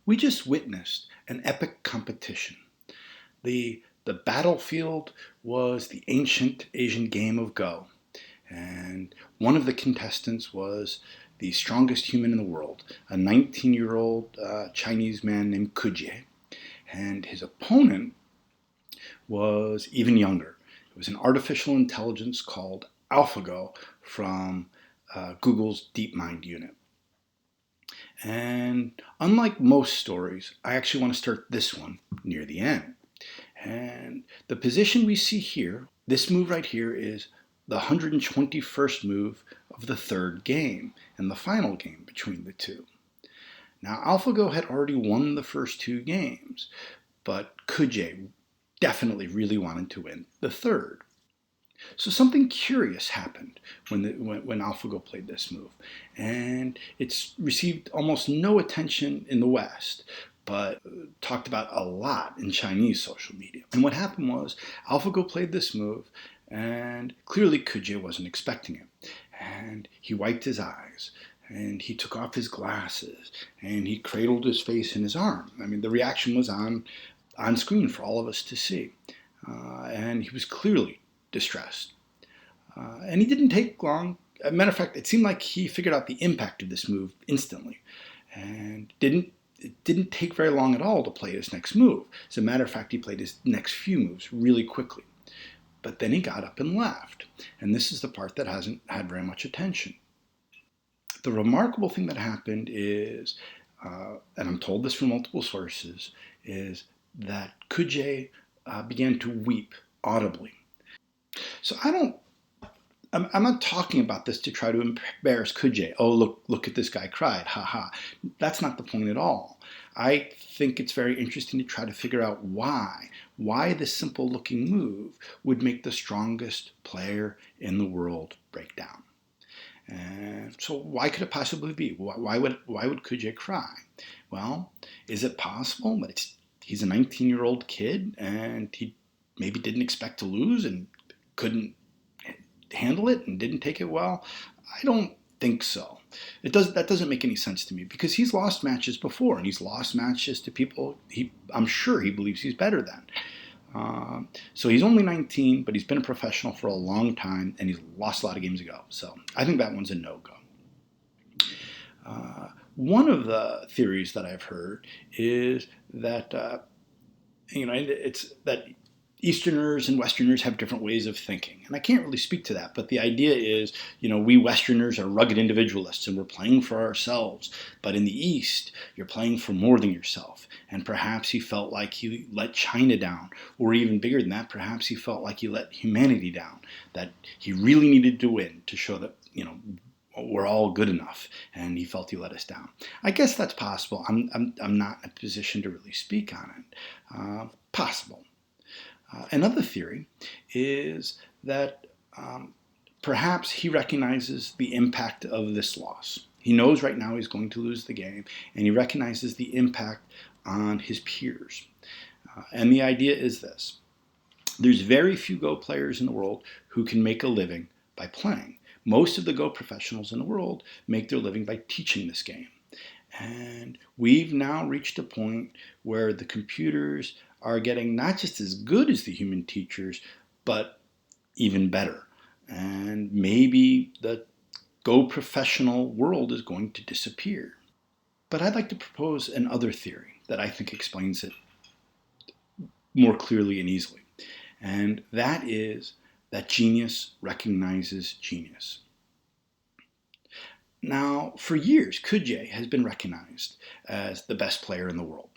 We just witnessed an epic competition. The battlefield was the ancient Asian game of Go, and one of the contestants was the strongest human in the world, a 19-year-old Chinese man named Kujie, and his opponent was even younger. It was an artificial intelligence called AlphaGo from Google's DeepMind unit. And unlike most stories, I actually want to start this one near the end. And the position we see here, this move right here, is the 121st move of the third game and the final game between the two. Now, AlphaGo had already won the first two games, but Kujie definitely really wanted to win the third. So something curious happened when AlphaGo played this move, and it's received almost no attention in the West, but talked about a lot in Chinese social media. And what happened was AlphaGo played this move, and clearly Kujie wasn't expecting it. And he wiped his eyes, and he took off his glasses, and he cradled his face in his arm. I mean, the reaction was on screen for all of us to see. And he was clearly distressed. And he didn't take long. As a matter of fact, it seemed like he figured out the impact of this move instantly. And it didn't take very long at all to play his next move. As a matter of fact, he played his next few moves really quickly. But then he got up and left. And this is the part that hasn't had very much attention. The remarkable thing that happened is, and I'm told this from multiple sources, is that Kujie began to weep audibly. So I'm not talking about this to try to embarrass Kujie. Oh, look at this guy cried, ha. That's not the point at all. I think it's very interesting to try to figure out why this simple looking move would make the strongest player in the world break down. And so why could it possibly be? Why would Kujie cry? Well, is it possible that he's a 19-year-old kid and he maybe didn't expect to lose and couldn't handle it and didn't take it well? I don't think so. That doesn't make any sense to me, because he's lost matches before, and he's lost matches to people I'm sure he believes he's better than. So he's only 19, but he's been a professional for a long time, and he's lost a lot of games ago. So I think that one's a no-go. One of the theories that I've heard is that it's that Easterners and Westerners have different ways of thinking. And I can't really speak to that, but the idea is, we Westerners are rugged individualists and we're playing for ourselves. But in the East, you're playing for more than yourself. And perhaps he felt like he let China down, or even bigger than that, perhaps he felt like he let humanity down, that he really needed to win to show that, we're all good enough, and he felt he let us down. I guess that's possible. I'm not in a position to really speak on it. Possible. Another theory is that perhaps he recognizes the impact of this loss. He knows right now he's going to lose the game, and he recognizes the impact on his peers. And the idea is this. There's very few Go players in the world who can make a living by playing. Most of the Go professionals in the world make their living by teaching this game. And we've now reached a point where the computers are getting not just as good as the human teachers, but even better. And maybe the Go professional world is going to disappear. But I'd like to propose another theory that I think explains it more clearly and easily. And that is that genius recognizes genius. Now, for years, Kujie has been recognized as the best player in the world.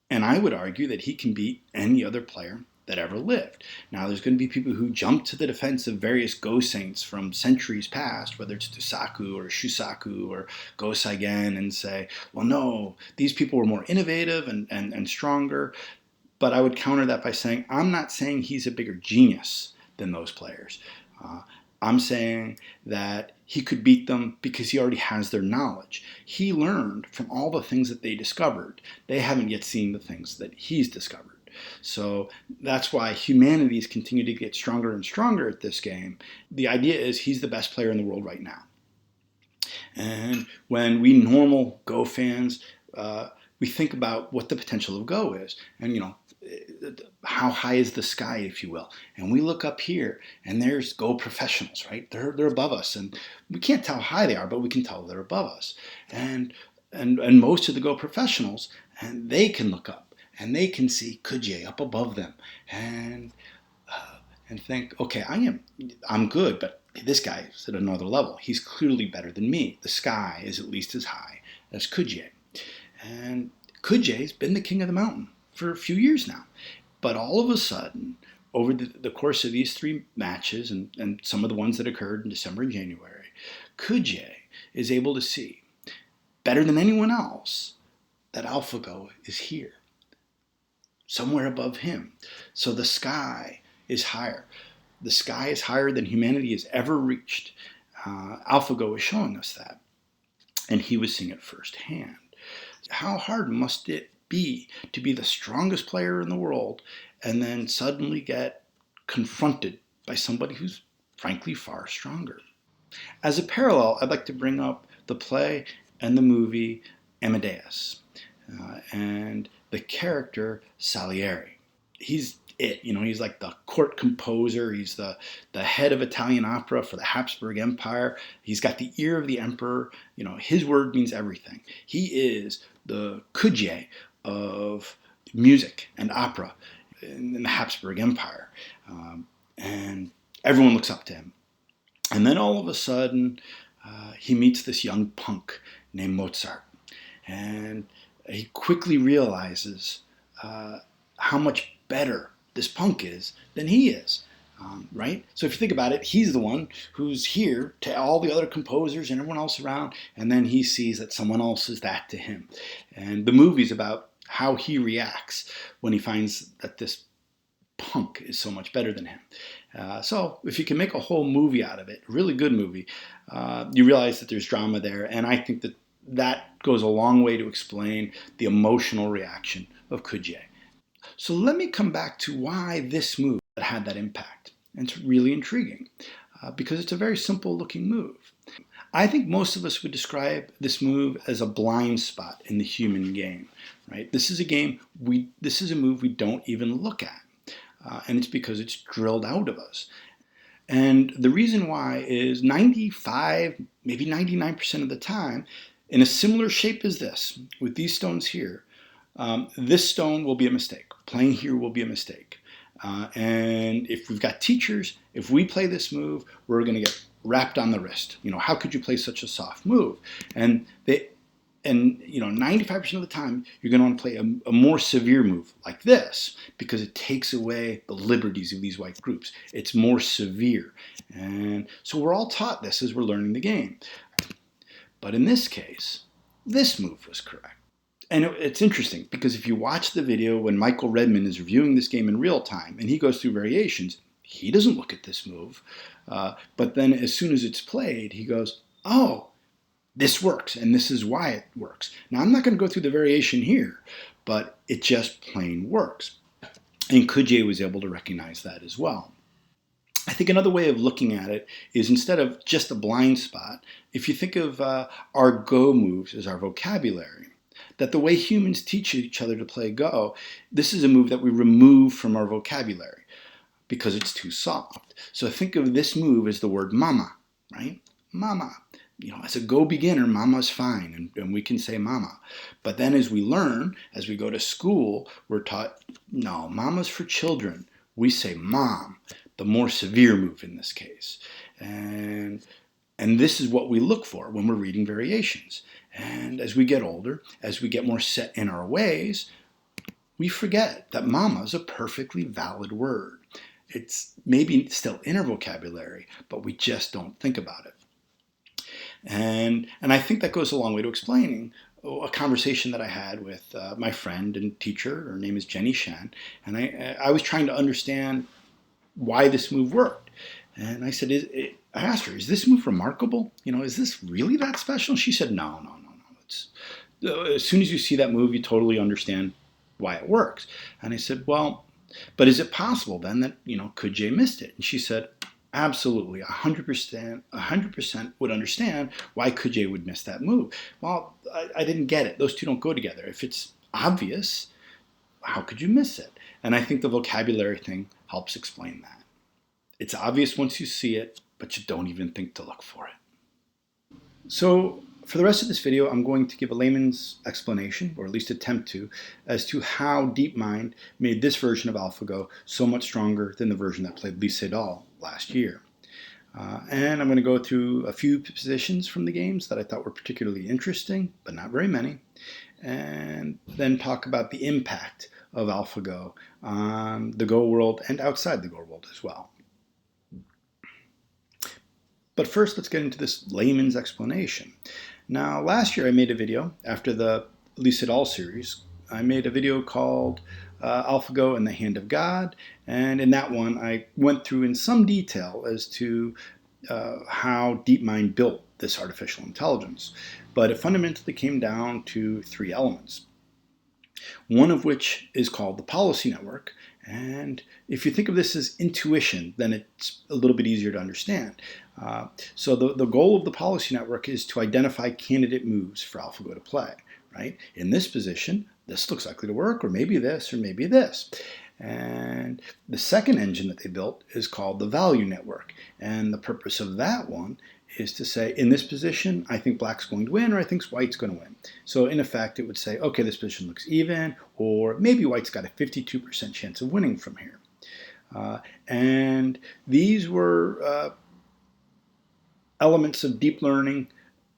And I would argue that he can beat any other player that ever lived. Now, there's going to be people who jump to the defense of various Go saints from centuries past, whether it's Dusaku or Shusaku or Go Saigen, and say, well, no, these people were more innovative and stronger. But I would counter that by saying, I'm not saying he's a bigger genius than those players. I'm saying that he could beat them because he already has their knowledge. He learned from all the things that they discovered. They haven't yet seen the things that he's discovered. So that's why humanities continue to get stronger and stronger at this game. The idea is he's the best player in the world right now. And when we normal Go fans we think about what the potential of Go is, and how high is the sky, if you will. And we look up here, and there's Go professionals, right? They're above us, and we can't tell how high they are, but we can tell they're above us. And most of the Go professionals, and they can look up, and they can see Kujie up above them, and think, okay, I'm good, but this guy is at another level. He's clearly better than me. The sky is at least as high as Kujie. And Kujie's been the king of the mountain for a few years now. But all of a sudden, over the course of these 3 matches and some of the ones that occurred in December and January, Kujie is able to see, better than anyone else, that AlphaGo is here, somewhere above him. So the sky is higher. The sky is higher than humanity has ever reached. AlphaGo is showing us that. And he was seeing it firsthand. How hard must it be to be the strongest player in the world and then suddenly get confronted by somebody who's frankly far stronger? As a parallel, I'd like to bring up the play and the movie Amadeus and the character Salieri. He's it. He's like the court composer. He's the head of Italian opera for the Habsburg Empire. He's got the ear of the emperor. His word means everything. He is the Kujie of music and opera in the Habsburg Empire. And everyone looks up to him. And then all of a sudden, he meets this young punk named Mozart. And he quickly realizes how much better this punk is than he is, right? So if you think about it, he's the one who's here to all the other composers and everyone else around, and then he sees that someone else is that to him. And the movie's about how he reacts when he finds that this punk is so much better than him. So if you can make a whole movie out of it, a really good movie, you realize that there's drama there, and I think that goes a long way to explain the emotional reaction of Kujie. So let me come back to why this move had that impact. And it's really intriguing because it's a very simple looking move. I think most of us would describe this move as a blind spot in the human game, right? This is a move we don't even look at. And it's because it's drilled out of us. And the reason why is 95, maybe 99% of the time, in a similar shape as this, with these stones here, this stone will be a mistake. Playing here will be a mistake. And if we've got teachers, if we play this move, we're going to get wrapped on the wrist. How could you play such a soft move? And 95% of the time, you're going to want to play a more severe move like this because it takes away the liberties of these white groups. It's more severe. And so we're all taught this as we're learning the game. But in this case, this move was correct. And it's interesting because if you watch the video when Michael Redman is reviewing this game in real time and he goes through variations, he doesn't look at this move. But then as soon as it's played, he goes, oh, this works and this is why it works. Now, I'm not going to go through the variation here, but it just plain works. And Kujie was able to recognize that as well. I think another way of looking at it is instead of just a blind spot, if you think of our Go moves as our vocabulary, that the way humans teach each other to play Go, this is a move that we remove from our vocabulary because it's too soft. So think of this move as the word mama, right? Mama. As a Go beginner, mama's fine, and we can say mama. But then as we learn, as we go to school, we're taught, no, mama's for children. We say mom, the more severe move in this case. And this is what we look for when we're reading variations. And as we get older, as we get more set in our ways, we forget that mama is a perfectly valid word. It's maybe still in our vocabulary, but we just don't think about it. And I think that goes a long way to explaining a conversation that I had with my friend and teacher. Her name is Jenny Shen. And I was trying to understand why this move worked. And I said, I asked her, is this move remarkable? Is this really that special? And she said, no. It's, as soon as you see that move, you totally understand why it works. And I said, well, but is it possible then that, Kujie missed it? And she said, absolutely, 100% would understand why Kujie would miss that move. Well, I didn't get it. Those two don't go together. If it's obvious. How could you miss it? And I think the vocabulary thing helps explain that. It's obvious once you see it, but you don't even think to look for it. So for the rest of this video, I'm going to give a layman's explanation, or at least attempt to, as to how DeepMind made this version of AlphaGo so much stronger than the version that played Lee Sedol last year. And I'm going to go through a few positions from the games that I thought were particularly interesting, but not very many, and then talk about the impact of AlphaGo on the Go world and outside the Go world as well. But first, let's get into this layman's explanation. Now, last year I made a video after the Lee Sedol series. I made a video called AlphaGo in the Hand of God, and in that one I went through in some detail as to how DeepMind built this artificial intelligence. But it fundamentally came down to three elements, one of which is called the policy network. And if you think of this as intuition, then it's a little bit easier to understand. So the goal of the policy network is to identify candidate moves for AlphaGo to play, right? In this position, this looks likely to work, or maybe this, or maybe this. And the second engine that they built is called the value network. And the purpose of that one is to say, in this position, I think black's going to win, or I think white's going to win. So in effect, it would say, okay, this position looks even, or maybe white's got a 52% chance of winning from here. And these were elements of deep learning.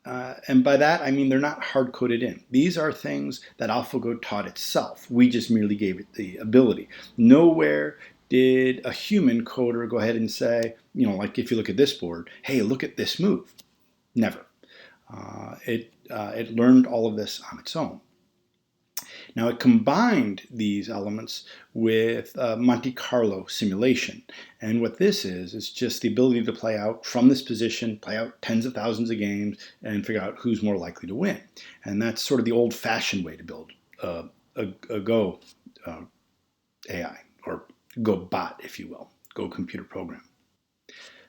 And by that, I mean they're not hard-coded in. These are things that AlphaGo taught itself. We just merely gave it the ability. Nowhere did a human coder go ahead and say, like if you look at this board, hey, look at this move. Never. It learned all of this on its own. Now, it combined these elements with Monte Carlo simulation. And what this is just the ability to play out from this position, play out tens of thousands of games, and figure out who's more likely to win. And that's sort of the old-fashioned way to build a Go AI, or Go bot, if you will, Go computer program.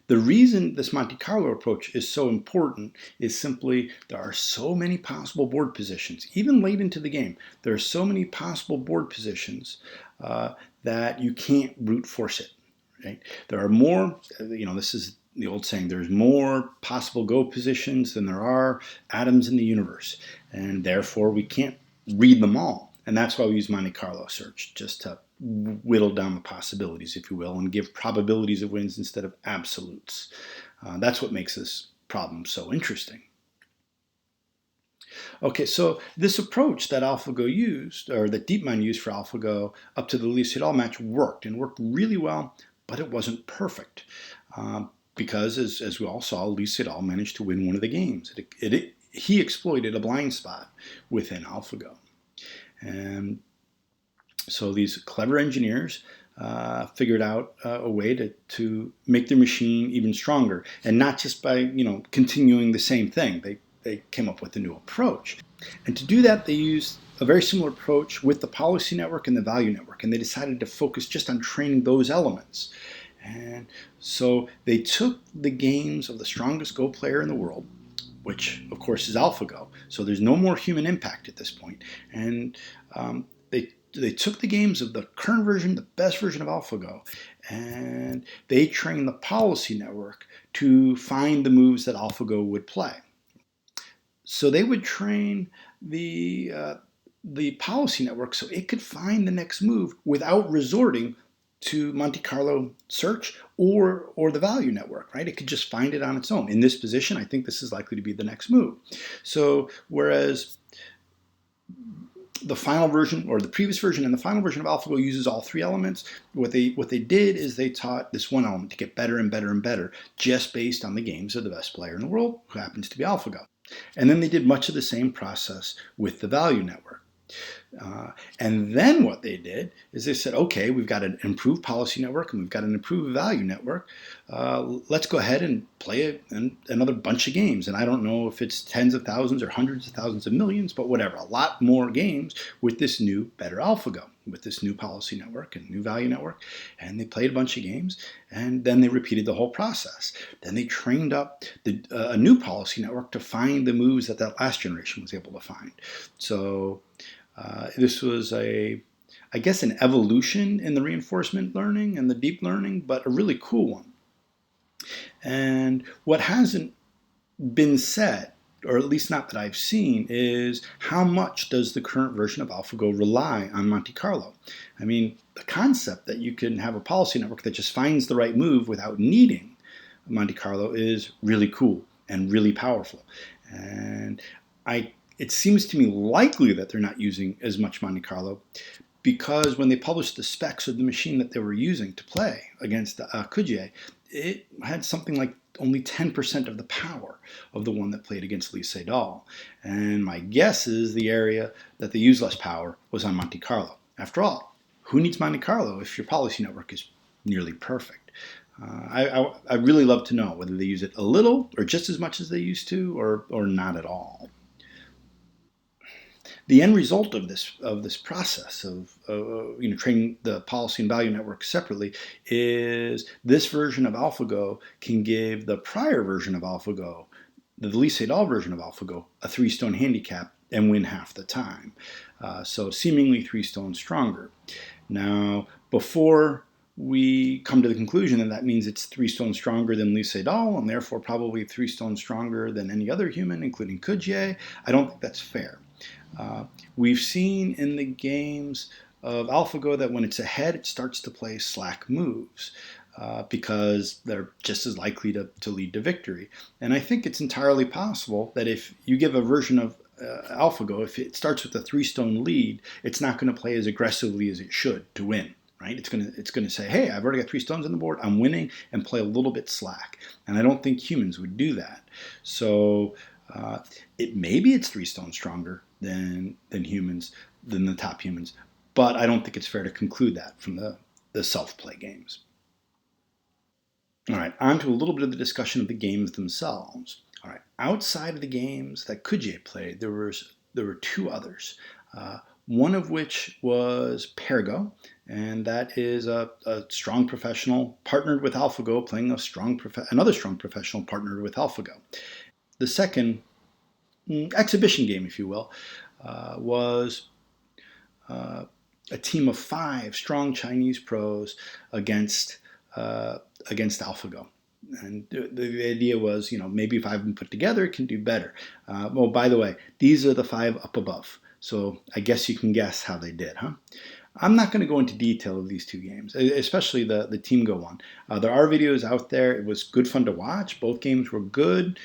The reason this Monte Carlo approach is so important is simply there are so many possible board positions. Even late into the game, there are so many possible board positions that you can't brute force it. Right? There are more, this is the old saying, there's more possible Go positions than there are atoms in the universe. And therefore, we can't read them all. And that's why we use Monte Carlo search, just to whittle down the possibilities, if you will, and give probabilities of wins instead of absolutes. That's what makes this problem so interesting. Okay, so this approach that AlphaGo used, or that DeepMind used for AlphaGo up to the Lee Sedol match worked, and worked really well, but it wasn't perfect. Because, as we all saw, Lee Sedol managed to win one of the games. He exploited a blind spot within AlphaGo. And so these clever engineers figured out a way to make their machine even stronger, and not just by continuing the same thing. They came up with a new approach, and to do that they used a very similar approach with the policy network and the value network, and they decided to focus just on training those elements. And so they took the games of the strongest Go player in the world, which of course is AlphaGo, so there's no more human impact at this point, and they took the games of the current version, the best version of AlphaGo, and they trained the policy network to find the moves that AlphaGo would play. So they would train the policy network so it could find the next move without resorting to Monte Carlo search or the value network, right? It could just find it on its own. In this position, I think this is likely to be the next move. So whereas the final version, or the previous version and the final version of AlphaGo uses all three elements, what they did is they taught this one element to get better and better and better just based on the games of the best player in the world, who happens to be AlphaGo. And then they did much of the same process with the value network. And then what they did is they said, okay, we've got an improved policy network and we've got an improved value network. Let's go ahead and play another bunch of games. And I don't know if it's tens of thousands or hundreds of thousands of millions, but whatever, a lot more games with this new, better AlphaGo, with this new policy network and new value network. And they played a bunch of games, and then they repeated the whole process. Then they trained up a new policy network to find the moves that last generation was able to find. So This was I guess, an evolution in the reinforcement learning and the deep learning, but a really cool one. And what hasn't been said, or at least not that I've seen, is how much does the current version of AlphaGo rely on Monte Carlo? I mean, the concept that you can have a policy network that just finds the right move without needing Monte Carlo is really cool and really powerful. And it seems to me likely that they're not using as much Monte Carlo because when they published the specs of the machine that they were using to play against Kujie, it had something like only 10% of the power of the one that played against Lee Sedol. And my guess is the area that they used less power was on Monte Carlo. After all, who needs Monte Carlo if your policy network is nearly perfect? I really love to know whether they use it a little or just as much as they used to or not at all. The end result of this process of training the policy and value network separately is this version of AlphaGo can give the prior version of AlphaGo, the Lee Sedol version of AlphaGo, a 3-stone handicap and win half the time. So seemingly 3 stones stronger. Now, before we come to the conclusion that means it's 3 stones stronger than Lee Sedol and therefore probably 3 stones stronger than any other human, including Kujie, I don't think that's fair. We've seen in the games of AlphaGo that when it's ahead, it starts to play slack moves because they're just as likely to lead to victory. And I think it's entirely possible that if you give a version of AlphaGo, if it starts with a 3-stone lead, it's not going to play as aggressively as it should to win. Right? It's going to say, hey, I've already got 3 stones on the board, I'm winning, and play a little bit slack. And I don't think humans would do that. So maybe it's 3 stones stronger than humans, than the top humans, but I don't think it's fair to conclude that from the self-play games. All right, on to a little bit of the discussion of the games themselves. All right, outside of the games that Kujie played, there were 2 others. One of which was Pergo, and that is a strong professional partnered with AlphaGo playing another strong professional partnered with AlphaGo. The second exhibition game, if you will, was a team of 5 strong Chinese pros against AlphaGo. And the idea was, maybe if 5 of them put together, it can do better. Well, by the way, these are the 5 up above. So I guess you can guess how they did, huh? I'm not going to go into detail of these 2 games, especially the Team Go one. There are videos out there. It was good fun to watch. Both games were good.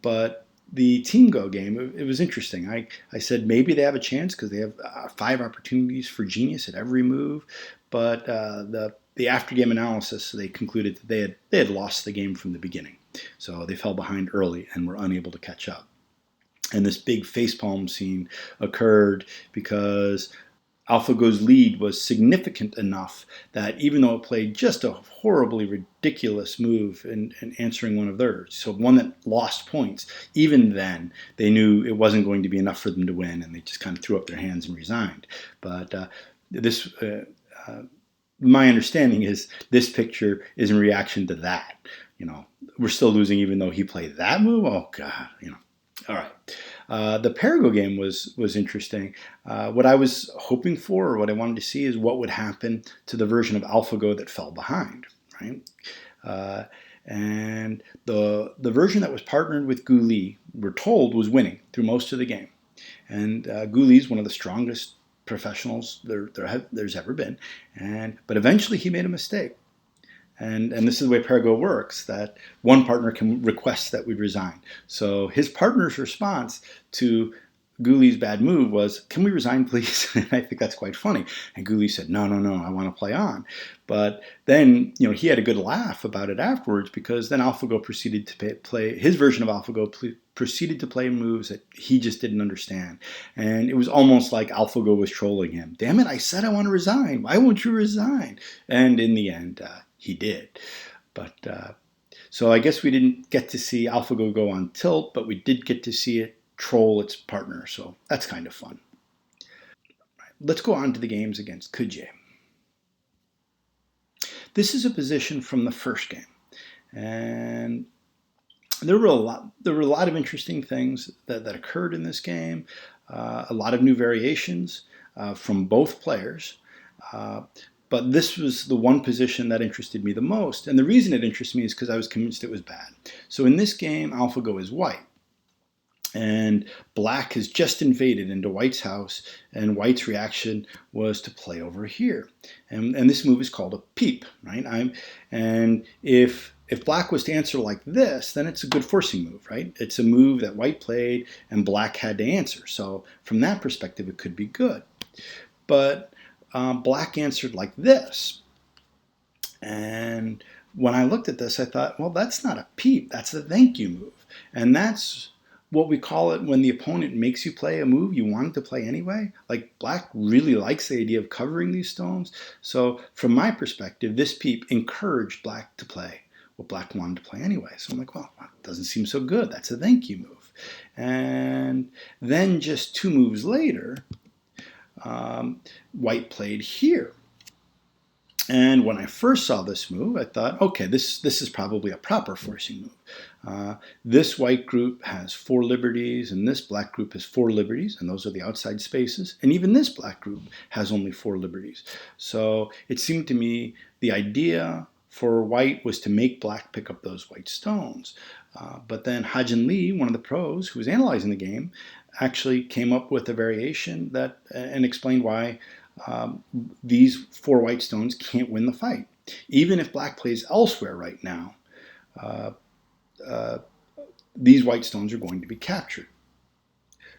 But the Team Go game, it was interesting. I said maybe they have a chance because they have 5 opportunities for genius at every move. But the after-game analysis, they concluded that they had lost the game from the beginning. So they fell behind early and were unable to catch up. And this big facepalm scene occurred because AlphaGo's lead was significant enough that even though it played just a horribly ridiculous move in answering one of theirs, so one that lost points, even then they knew it wasn't going to be enough for them to win, and they just kind of threw up their hands and resigned. But my understanding is this picture is in reaction to that. We're still losing even though he played that move. Oh God, All right. The Pergo game was interesting. What I was hoping for, or what I wanted to see, is what would happen to the version of AlphaGo that fell behind, right? And the version that was partnered with Gu Li, we're told, was winning through most of the game. And Gu Li is one of the strongest professionals there's ever been. But eventually he made a mistake. And this is the way Pergo works, that one partner can request that we resign. So his partner's response to Gu Li's bad move was, can we resign, please? And I think that's quite funny. And Gu Li said, no, I want to play on. But then, he had a good laugh about it afterwards, because then AlphaGo proceeded to play, his version of AlphaGo proceeded to play moves that he just didn't understand. And it was almost like AlphaGo was trolling him. Damn it, I said I want to resign. Why won't you resign? And in the end, he did. But so I guess we didn't get to see AlphaGo go on tilt, but we did get to see it troll its partner. So that's kind of fun. Right, let's go on to the games against Kujie. This is a position from the first game. And there were a lot of interesting things that occurred in this game. a lot of new variations from both players. But this was the one position that interested me the most. And the reason it interested me is because I was convinced it was bad. So in this game, AlphaGo is white. And black has just invaded into white's house, and white's reaction was to play over here. And this move is called a peep, right? And if black was to answer like this, then it's a good forcing move, right? It's a move that white played and black had to answer. So from that perspective, it could be good. But black answered like this. And when I looked at this, I thought, well, that's not a peep. That's a thank you move. And that's what we call it when the opponent makes you play a move you wanted to play anyway. Like black really likes the idea of covering these stones. So from my perspective, this peep encouraged black to play what black wanted to play anyway. So I'm like, well, that doesn't seem so good. That's a thank you move. And then just 2 moves later, white played here. And when I first saw this move, I thought, okay, this is probably a proper forcing move. This white group has 4 liberties, and this black group has 4 liberties, and those are the outside spaces. And even this black group has only 4 liberties. So it seemed to me the idea for white was to make black pick up those white stones. But then Ha-Jin Lee, one of the pros who was analyzing the game, actually came up with a variation that and explained why these 4 white stones can't win the fight. Even if black plays elsewhere right now, these white stones are going to be captured.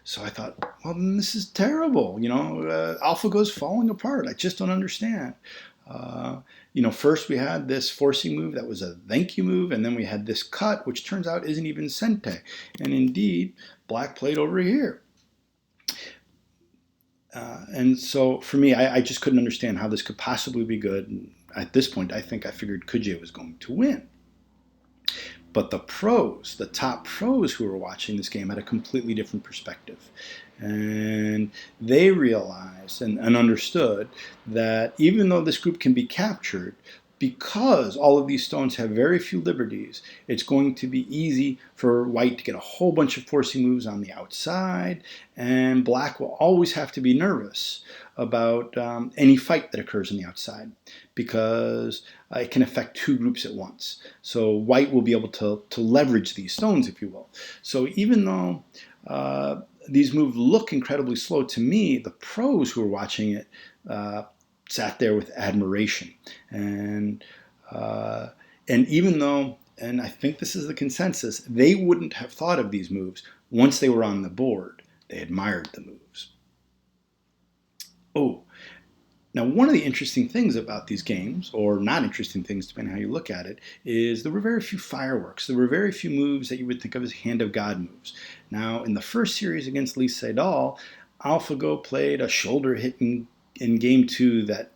So I thought, well, then this is terrible. AlphaGo's falling apart. I just don't understand. First we had this forcing move that was a thank you move, and then we had this cut, which turns out isn't even sente. And indeed, black played over here. And so for me, I just couldn't understand how this could possibly be good. And at this point, I figured Kujie was going to win. But the pros, the top pros who were watching this game had a completely different perspective. And they realized and understood that even though this group can be captured, because all of these stones have very few liberties, it's going to be easy for white to get a whole bunch of forcing moves on the outside, and black will always have to be nervous about any fight that occurs on the outside, because it can affect 2 groups at once. So white will be able to leverage these stones, if you will. So even though these moves look incredibly slow to me, the pros who were watching it sat there with admiration. And even though, and I think this is the consensus, they wouldn't have thought of these moves once they were on the board. They admired the moves. Oh, now one of the interesting things about these games, or not interesting things depending on how you look at it, is there were very few fireworks. There were very few moves that you would think of as hand of God moves. Now in the first series against Lee Sedol, AlphaGo played a shoulder hit in game 2 that,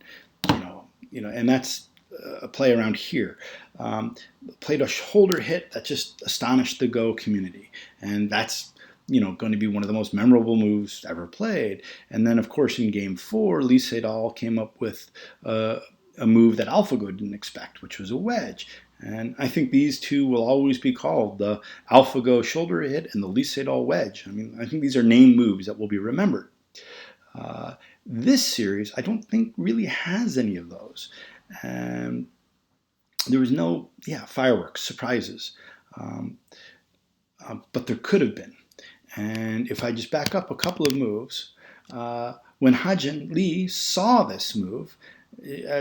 and that's a play around here. Played a shoulder hit that just astonished the Go community. And that's, going to be one of the most memorable moves ever played. And then, of course, in game 4, Lee Sedol came up with a move that AlphaGo didn't expect, which was a wedge. And I think these 2 will always be called the AlphaGo shoulder hit and the Lee Sedol wedge. I think these are named moves that will be remembered. This series, I don't think really has any of those. And there was no, fireworks, surprises. But there could have been. And if I just back up a couple of moves, when Ha-Jin Lee saw this move,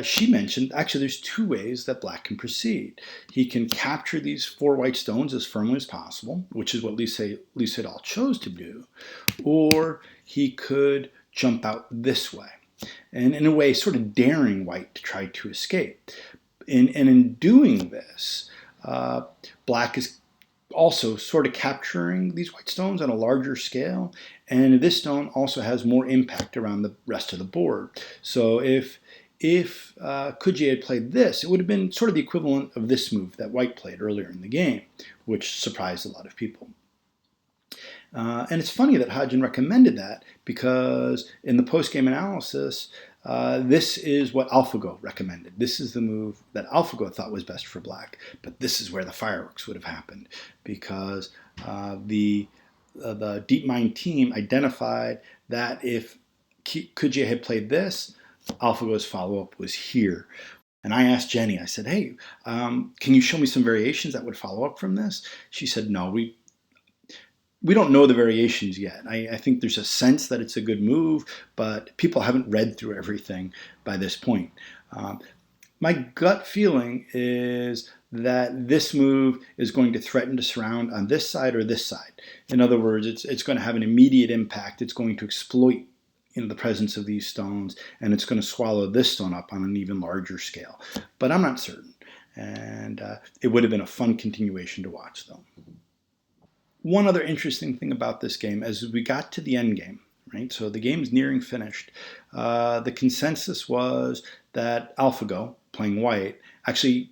she mentioned, actually there's 2 ways that black can proceed. He can capture these 4 white stones as firmly as possible, which is what Lee Sedol chose to do, or he could jump out this way, and in a way sort of daring white to try to escape. And in doing this, black is also sort of capturing these white stones on a larger scale, and this stone also has more impact around the rest of the board. So if Kujie had played this, it would have been sort of the equivalent of this move that white played earlier in the game, which surprised a lot of people. And it's funny that Ha-Jin recommended that, because in the post-game analysis, this is what AlphaGo recommended. This is the move that AlphaGo thought was best for black, but this is where the fireworks would have happened, because the the DeepMind team identified that if Kujie had played this, AlphaGo's follow-up was here. And I asked Jenny, I said, hey, can you show me some variations that would follow up from this? She said, no, we don't know the variations yet. I think there's a sense that it's a good move, but people haven't read through everything by this point. My gut feeling is that this move is going to threaten to surround on this side or this side. In other words, it's going to have an immediate impact. It's going to exploit the presence of these stones, and it's going to swallow this stone up on an even larger scale. But I'm not certain, and it would have been a fun continuation to watch, though. One other interesting thing about this game, as we got to the end game, right? So the game's nearing finished. The consensus was that AlphaGo, playing white, actually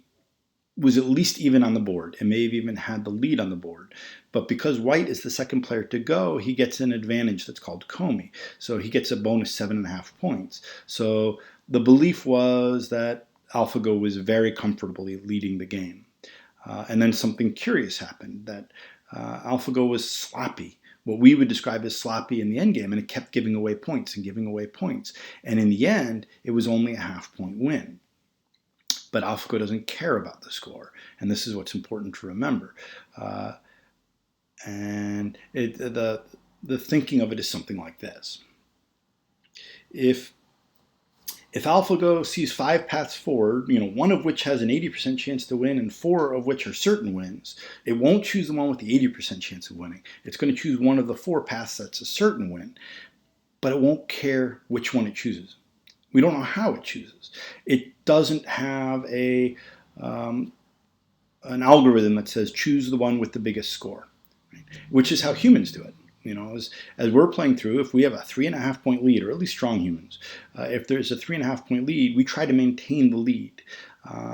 was at least even on the board and may have even had the lead on the board. But because white is the second player to go, he gets an advantage that's called Comey. So he gets a bonus 7.5 points. So the belief was that AlphaGo was very comfortably leading the game. And then something curious happened, that AlphaGo was sloppy, what we would describe as sloppy in the end game, and it kept giving away points and giving away points. And in the end, it was only a half-point win. But AlphaGo doesn't care about the score, and this is what's important to remember. The thinking of it is something like this. If AlphaGo sees 5 paths forward, one of which has an 80% chance to win and 4 of which are certain wins, it won't choose the one with the 80% chance of winning. It's going to choose one of the 4 paths that's a certain win, but it won't care which one it chooses. We don't know how it chooses. It doesn't have an algorithm that says choose the one with the biggest score, right? Which is how humans do it. As we're playing through, if we have a 3.5 point lead, or at least strong humans, if there's a 3.5 point lead, we try to maintain the lead.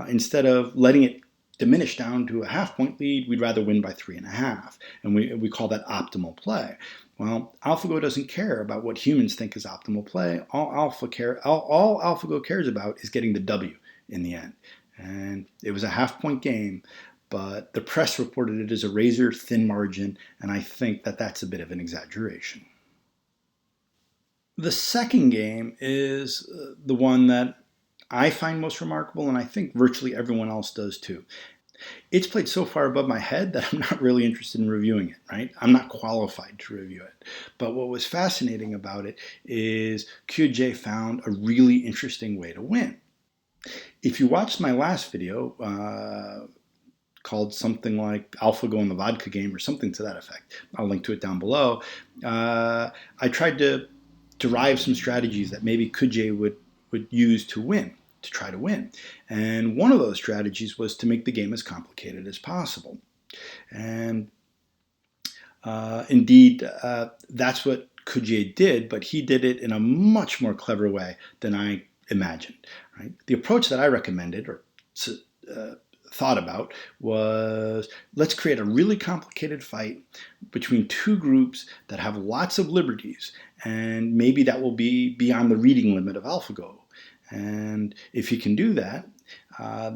Instead of letting it diminish down to a half-point lead, we'd rather win by 3.5. And we call that optimal play. Well, AlphaGo doesn't care about what humans think is optimal play. All AlphaGo cares about is getting the W in the end. And it was a half-point game, but the press reported it as a razor-thin margin, and I think that that's a bit of an exaggeration. The second game is the one that I find most remarkable, and I think virtually everyone else does too. It's played so far above my head that I'm not really interested in reviewing it, right? I'm not qualified to review it. But what was fascinating about it is Kujie found a really interesting way to win. If you watched my last video, called something like AlphaGo and the Vodka Game or something to that effect, I'll link to it down below, I tried to derive some strategies that maybe Kujie would use to win, to try to win. And one of those strategies was to make the game as complicated as possible. And indeed, that's what Kujie did, but he did it in a much more clever way than I imagined. Right? The approach that I recommended or thought about was, let's create a really complicated fight between 2 groups that have lots of liberties, and maybe that will be beyond the reading limit of AlphaGo. And if he can do that,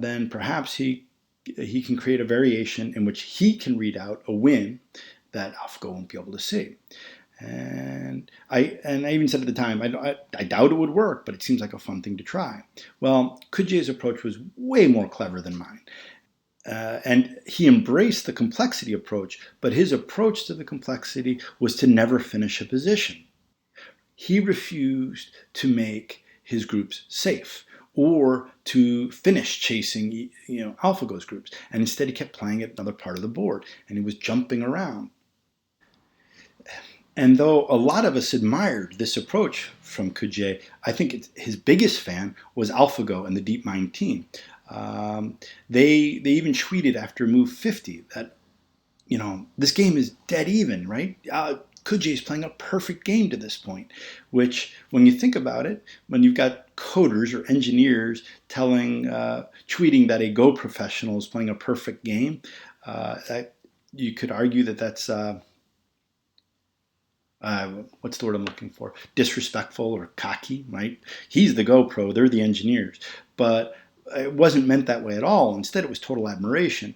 then perhaps he can create a variation in which he can read out a win that AlphaGo won't be able to see. And I even said at the time, I doubt it would work, but it seems like a fun thing to try. Well, Kujie's approach was way more clever than mine. And he embraced the complexity approach, but his approach to the complexity was to never finish a position. He refused to make his groups safe or to finish chasing AlphaGo's groups. And instead he kept playing at another part of the board, and he was jumping around. And though a lot of us admired this approach from Kujie, I think his biggest fan was AlphaGo and the DeepMind team. They even tweeted after move 50 that, this game is dead even, right? Kujie is playing a perfect game to this point, which, when you think about it, when you've got coders or engineers tweeting that a Go professional is playing a perfect game, you could argue that that's what's the word I'm looking for? Disrespectful or cocky, right? He's the Go pro, they're the engineers. But it wasn't meant that way at all. Instead, it was total admiration.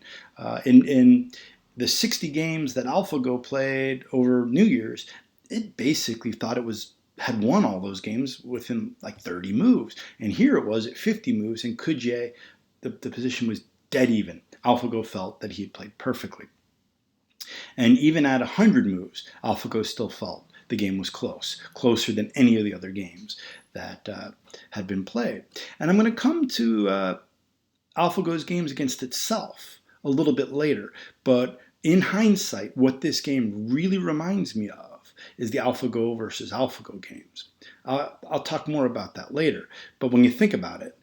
In the 60 games that AlphaGo played over New Year's, it basically thought it had won all those games within like 30 moves. And here it was at 50 moves, and Kujie, the position was dead even. AlphaGo felt that he had played perfectly. And even at 100 moves, AlphaGo still felt the game was close, closer than any of the other games that had been played. And I'm going to come to AlphaGo's games against itself a little bit later, but in hindsight, what this game really reminds me of is the AlphaGo versus AlphaGo games. I'll talk more about that later, but when you think about it,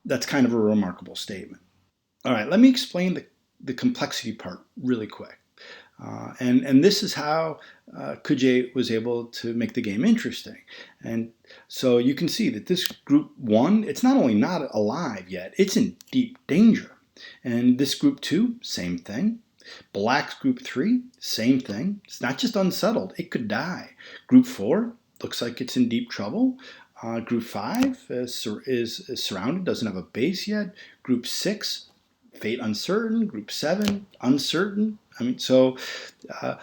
that's kind of a remarkable statement. All right, let me explain the complexity part really quick. And this is how Kujie was able to make the game interesting. And so you can see that this group 1, it's not only not alive yet, it's in deep danger. And this group 2, same thing. Black's group 3, same thing. It's not just unsettled, it could die. Group 4 looks like it's in deep trouble. Group 5 is surrounded, doesn't have a base yet. Group 6, fate uncertain. Group 7, uncertain. So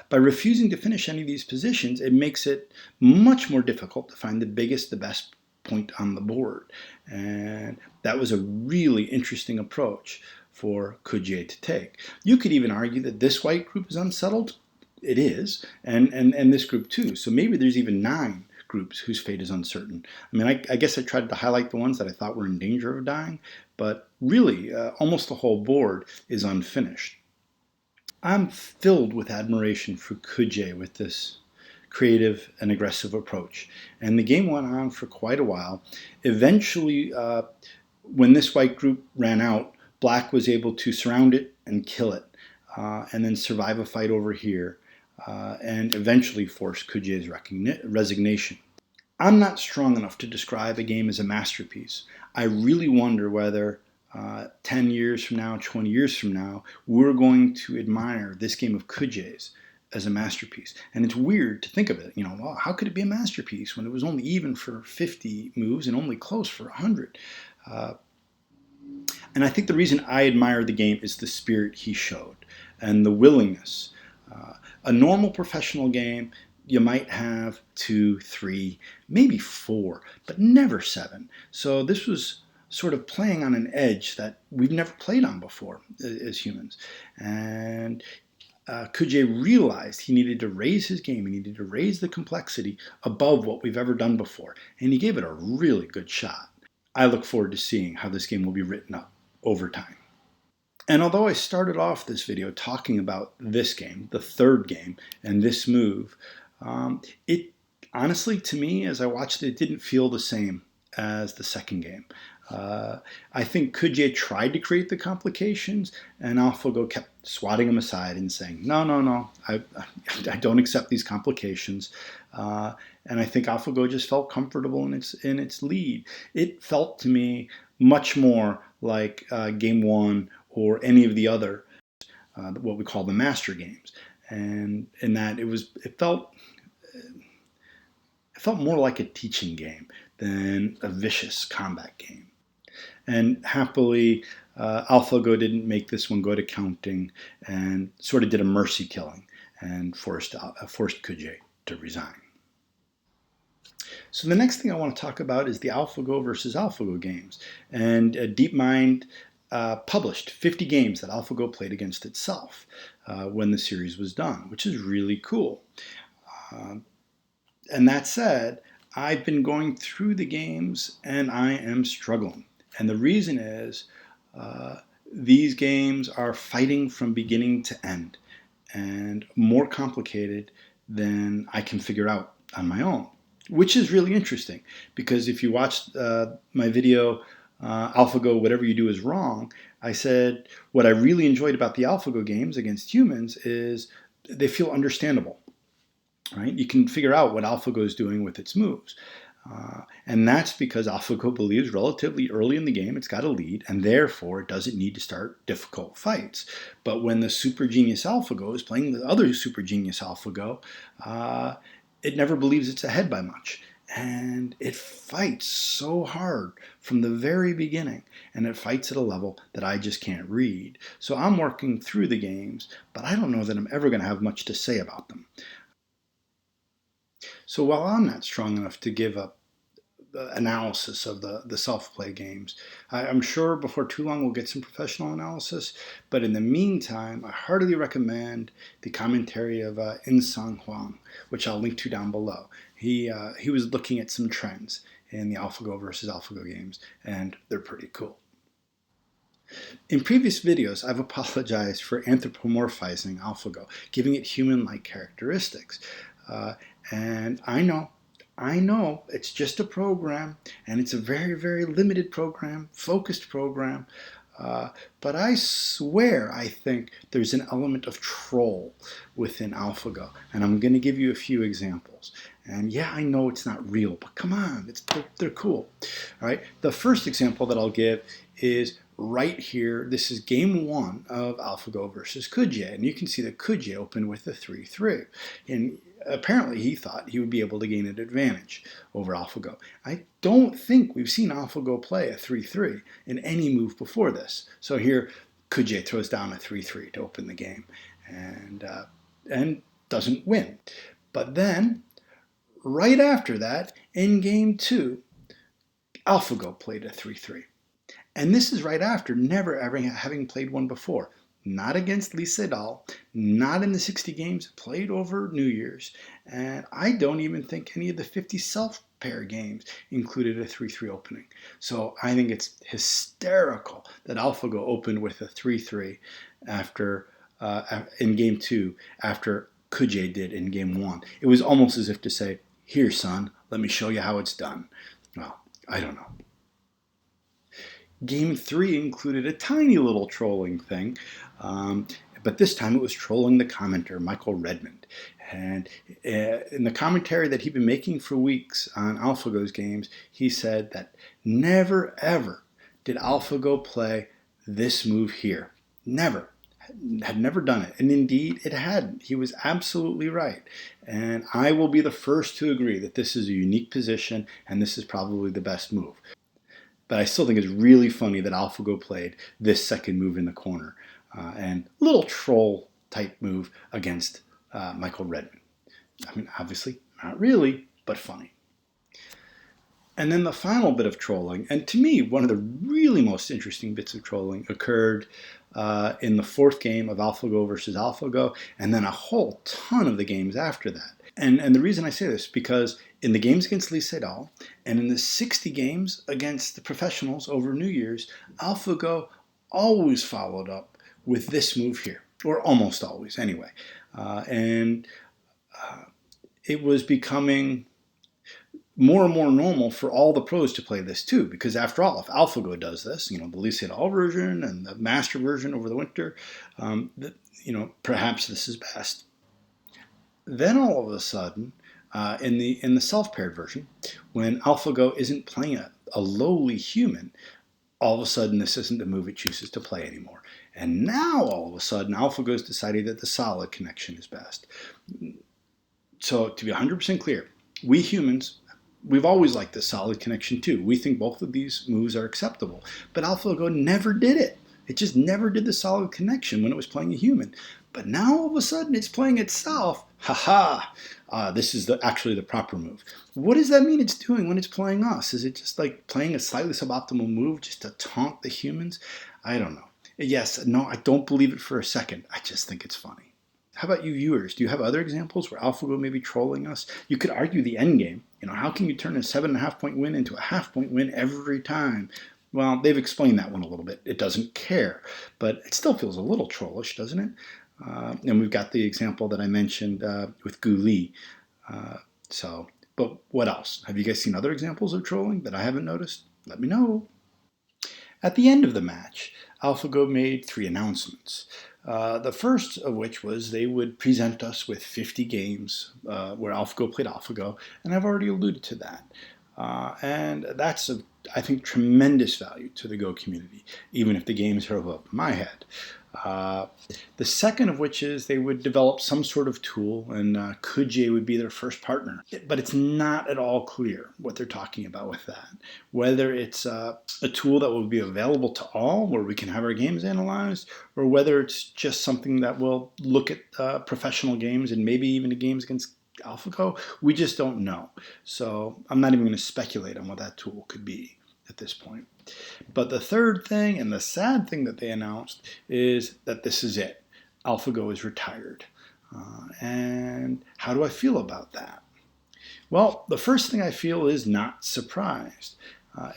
by refusing to finish any of these positions, it makes it much more difficult to find the biggest, the best point on the board. And that was a really interesting approach for Kujie to take. You could even argue that this white group is unsettled. It is, and this group too. So maybe there's even 9 groups whose fate is uncertain. I guess I tried to highlight the ones that I thought were in danger of dying, but really almost the whole board is unfinished. I'm filled with admiration for Kujie with this creative and aggressive approach. And the game went on for quite a while. Eventually, when this white group ran out, Black was able to surround it and kill it, and then survive a fight over here, and eventually force Kujie's resignation. I'm not strong enough to describe a game as a masterpiece. I really wonder whether 10 years from now, 20 years from now, we're going to admire this game of Kujie's as a masterpiece. And it's weird to think of it, well, how could it be a masterpiece when it was only even for 50 moves and only close for 100? And I think the reason I admire the game is the spirit he showed and the willingness. A normal professional game, you might have 2, 3, maybe 4, but never 7. So this was sort of playing on an edge that we've never played on before as humans. And Kujie realized he needed to raise his game, he needed to raise the complexity above what we've ever done before. And he gave it a really good shot. I look forward to seeing how this game will be written up over time. And although I started off this video talking about this game, the third game, and this move, it honestly, to me, as I watched it, it didn't feel the same as the second game. I think Kujie tried to create the complications, and AlphaGo kept swatting him aside and saying, no, I don't accept these complications. And I think AlphaGo just felt comfortable in its lead. It felt to me much more like Game 1 or any of the other, what we call the master games. And in that it felt more like a teaching game than a vicious combat game. And happily, AlphaGo didn't make this one go to counting and sort of did a mercy killing and forced Kujie to resign. So the next thing I want to talk about is the AlphaGo versus AlphaGo games. And DeepMind published 50 games that AlphaGo played against itself when the series was done, which is really cool. And that said, I've been going through the games and I am struggling. And the reason is these games are fighting from beginning to end and more complicated than I can figure out on my own, which is really interesting because if you watched my video, AlphaGo, whatever you do is wrong, I said what I really enjoyed about the AlphaGo games against humans is they feel understandable. Right? You can figure out what AlphaGo is doing with its moves. And that's because AlphaGo believes relatively early in the game it's got a lead, and therefore it doesn't need to start difficult fights. But when the super genius AlphaGo is playing the other super genius AlphaGo, it never believes it's ahead by much. and it fights so hard from the very beginning, and it fights at a level that I just can't read. So I'm working through the games, but I don't know that I'm ever going to have much to say about them. So while I'm not strong enough to give up analysis of the self-play games, I'm sure before too long we'll get some professional analysis. But in the meantime, I heartily recommend the commentary of In-Sung Huang, which I'll link to down below. He was looking at some trends in the AlphaGo versus AlphaGo games, and they're pretty cool. In previous videos, I've apologized for anthropomorphizing AlphaGo, giving it human-like characteristics. And I know, it's just a program, and it's a very, very limited program, focused program. But I swear I think there's an element of troll within AlphaGo, and I'm going to give you a few examples. And yeah, I know it's not real, but come on, they're cool. All right, the first example that I'll give is right here. This is game 1 of AlphaGo versus Kujie, and you can see that Kujie opened with a 3-3, and apparently he thought he would be able to gain an advantage over AlphaGo. I don't think we've seen AlphaGo play a 3-3 in any move before this. So here, Kujie throws down a 3-3 to open the game, and doesn't win. But then, right after that, in game 2, AlphaGo played a 3-3. And this is right after never ever having played one before. Not against Lee Sedol, not in the 60 games played over New Year's, and I don't even think any of the 50 self-pair games included a 3-3 opening. So I think it's hysterical that AlphaGo opened with a 3-3 after in game 2 after Kujie did in game 1. It was almost as if to say, "Here, son, let me show you how it's done." Well, I don't know. Game 3 included a tiny little trolling thing, but this time it was trolling the commenter, Michael Redmond. And in the commentary that he'd been making for weeks on AlphaGo's games, he said that never ever did AlphaGo play this move here. Never. Had never done it. And indeed, it hadn't. He was absolutely right. And I will be the first to agree that this is a unique position, and this is probably the best move. But I still think it's really funny that AlphaGo played this second move in the corner, and a little troll type move against Michael Redmond. I mean, obviously, not really, but funny. And then the final bit of trolling, and to me, one of the really most interesting bits of trolling occurred in the 4th game of AlphaGo versus AlphaGo, and then a whole ton of the games after that. And the reason I say this, because in the games against Lee Sedol, and in the 60 games against the professionals over New Year's, AlphaGo always followed up with this move here, or almost always anyway. It was becoming more and more normal for all the pros to play this too, because after all, if AlphaGo does this, the Lee Sedol version and the master version over the winter, perhaps this is best. Then all of a sudden, in the self-paired version, when AlphaGo isn't playing a lowly human, all of a sudden this isn't the move it chooses to play anymore. And now all of a sudden AlphaGo's decided that the solid connection is best. So to be 100% clear, we humans, we've always liked the solid connection too. We think both of these moves are acceptable. But AlphaGo never did it. It just never did the solid connection when it was playing a human. But now all of a sudden it's playing itself. This is actually the proper move. What does that mean it's doing when it's playing us? Is it just like playing a slightly suboptimal move just to taunt the humans? I don't know. Yes, no, I don't believe it for a second. I just think it's funny. How about you viewers? Do you have other examples where AlphaGo may be trolling us? You could argue the end game. How can you turn a 7.5 point win into a half point win every time? Well, they've explained that one a little bit. It doesn't care, but it still feels a little trollish, doesn't it? And we've got the example that I mentioned with Gu Li. But what else? Have you guys seen other examples of trolling that I haven't noticed? Let me know. At the end of the match, AlphaGo made 3 announcements. The first of which was they would present us with 50 games where AlphaGo played AlphaGo, and I've already alluded to that. And that's I think, tremendous value to the Go community, even if the games are above my head. Uh, the second of which is they would develop some sort of tool, and Kujie would be their first partner. But it's not at all clear what they're talking about with that. Whether it's a tool that will be available to all, where we can have our games analyzed, or whether it's just something that will look at professional games and maybe even the games against AlphaGo, we just don't know. So I'm not even going to speculate on what that tool could be at this point. But the third thing and the sad thing that they announced is that this is it. AlphaGo is retired. And how do I feel about that? Well, the first thing I feel is not surprised.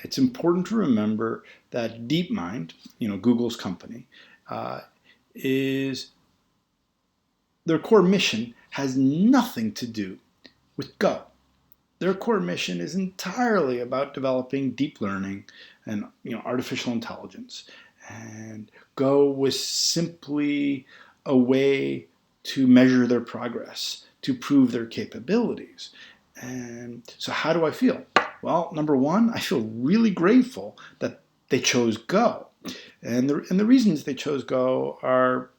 It's important to remember that DeepMind, Google's company, is their core mission has nothing to do with Go. Their core mission is entirely about developing deep learning and artificial intelligence. And Go was simply a way to measure their progress, to prove their capabilities. And so how do I feel? Well, number one, I feel really grateful that they chose Go. And the reasons they chose Go are,